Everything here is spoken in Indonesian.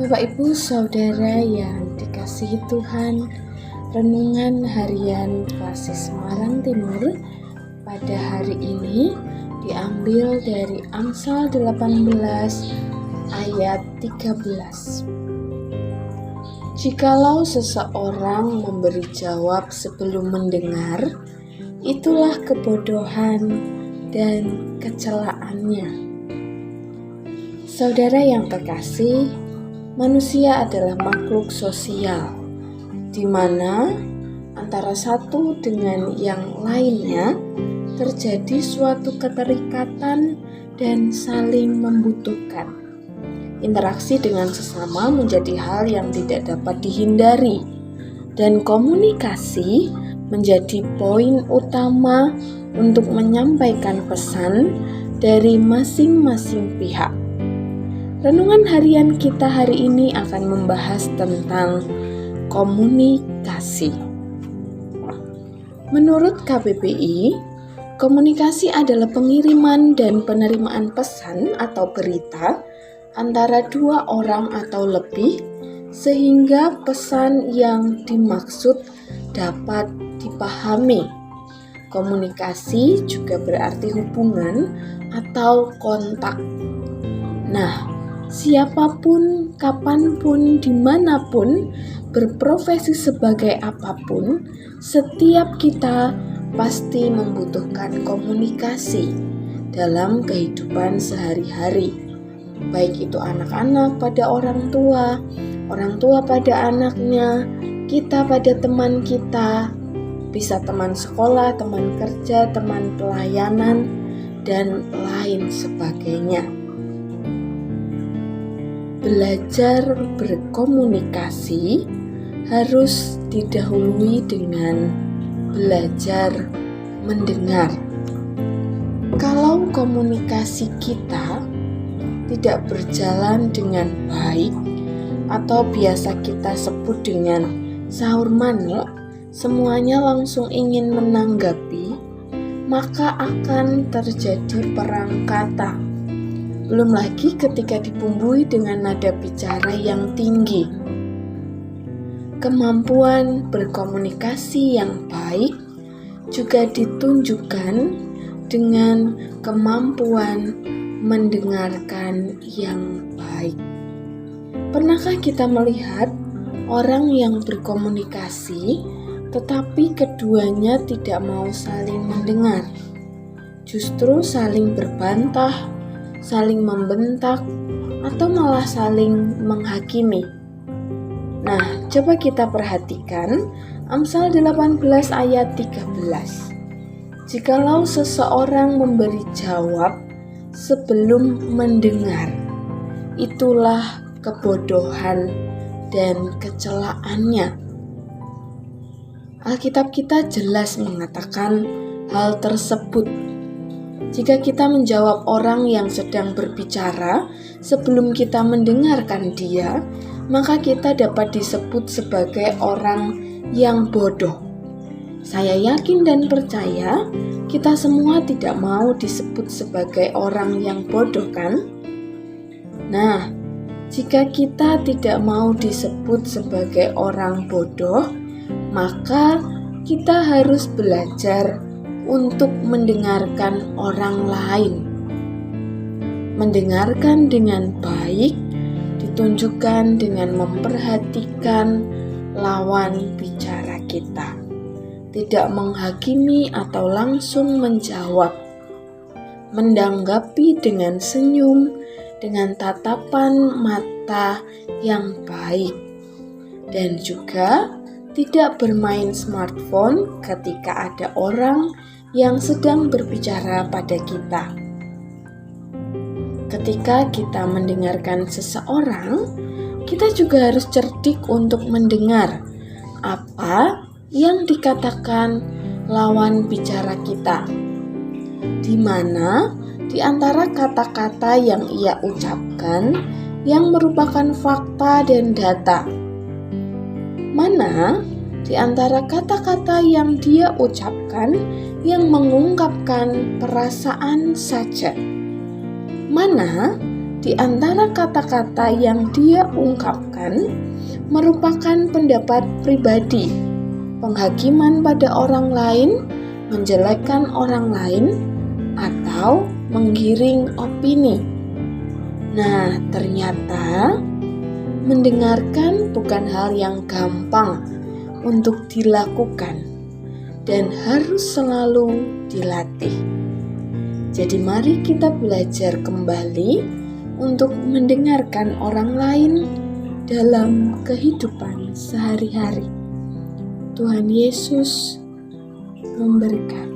Bapak Ibu Saudara yang dikasihi Tuhan, renungan harian Klasik Semarang Timur pada hari ini diambil dari Amsal 18 ayat 13. Jikalau seseorang memberi jawab sebelum mendengar, itulah kebodohan dan kecelaannya. Saudara yang terkasih, manusia adalah makhluk sosial, di mana antara satu dengan yang lainnya terjadi suatu keterikatan dan saling membutuhkan. Interaksi dengan sesama menjadi hal yang tidak dapat dihindari, dan komunikasi menjadi poin utama untuk menyampaikan pesan dari masing-masing pihak. Renungan harian kita hari ini akan membahas tentang komunikasi. Menurut KBBI, komunikasi adalah pengiriman dan penerimaan pesan atau berita antara dua orang atau lebih, sehingga pesan yang dimaksud dapat dipahami. Komunikasi juga berarti hubungan atau kontak. Nah, siapapun, kapanpun, dimanapun, berprofesi sebagai apapun, setiap kita pasti membutuhkan komunikasi dalam kehidupan sehari-hari. Baik itu anak-anak pada orang tua pada anaknya, kita pada teman kita, bisa teman sekolah, teman kerja, teman pelayanan, dan lain sebagainya. Belajar berkomunikasi harus didahului dengan belajar mendengar. Kalau komunikasi kita tidak berjalan dengan baik atau biasa kita sebut dengan sahur manuk, semuanya langsung ingin menanggapi, maka akan terjadi perang kata. Belum lagi ketika dibumbui dengan nada bicara yang tinggi. Kemampuan berkomunikasi yang baik juga ditunjukkan dengan kemampuan mendengarkan yang baik. Pernahkah kita melihat orang yang berkomunikasi tetapi keduanya tidak mau saling mendengar, justru saling berbantah, saling membentak, atau malah saling menghakimi? Nah, coba kita perhatikan Amsal 18 ayat 13. Jikalau seseorang memberi jawab sebelum mendengar, itulah kebodohan dan kecelaannya. Alkitab kita jelas mengatakan hal tersebut. Jika kita menjawab orang yang sedang berbicara sebelum kita mendengarkan dia, maka kita dapat disebut sebagai orang yang bodoh. Saya yakin dan percaya kita semua tidak mau disebut sebagai orang yang bodoh, kan? Nah, jika kita tidak mau disebut sebagai orang bodoh, maka kita harus belajar untuk mendengarkan orang lain. Mendengarkan dengan baik ditunjukkan dengan memperhatikan lawan bicara kita, tidak menghakimi atau langsung menjawab, menanggapi dengan senyum, dengan tatapan mata yang baik, dan juga tidak bermain smartphone ketika ada orang yang sedang berbicara pada kita. Ketika kita mendengarkan seseorang, kita juga harus cerdik untuk mendengar apa yang dikatakan lawan bicara kita, di mana di antara kata-kata yang ia ucapkan yang merupakan fakta dan data, mana di antara kata-kata yang dia ucapkan yang mengungkapkan perasaan saja, mana di antara kata-kata yang dia ungkapkan merupakan pendapat pribadi, penghakiman pada orang lain, menjelekkan orang lain, atau menggiring opini. Nah, ternyata mendengarkan bukan hal yang gampang untuk dilakukan dan harus selalu dilatih. Jadi mari kita belajar kembali untuk mendengarkan orang lain dalam kehidupan sehari-hari. Tuhan Yesus memberkati.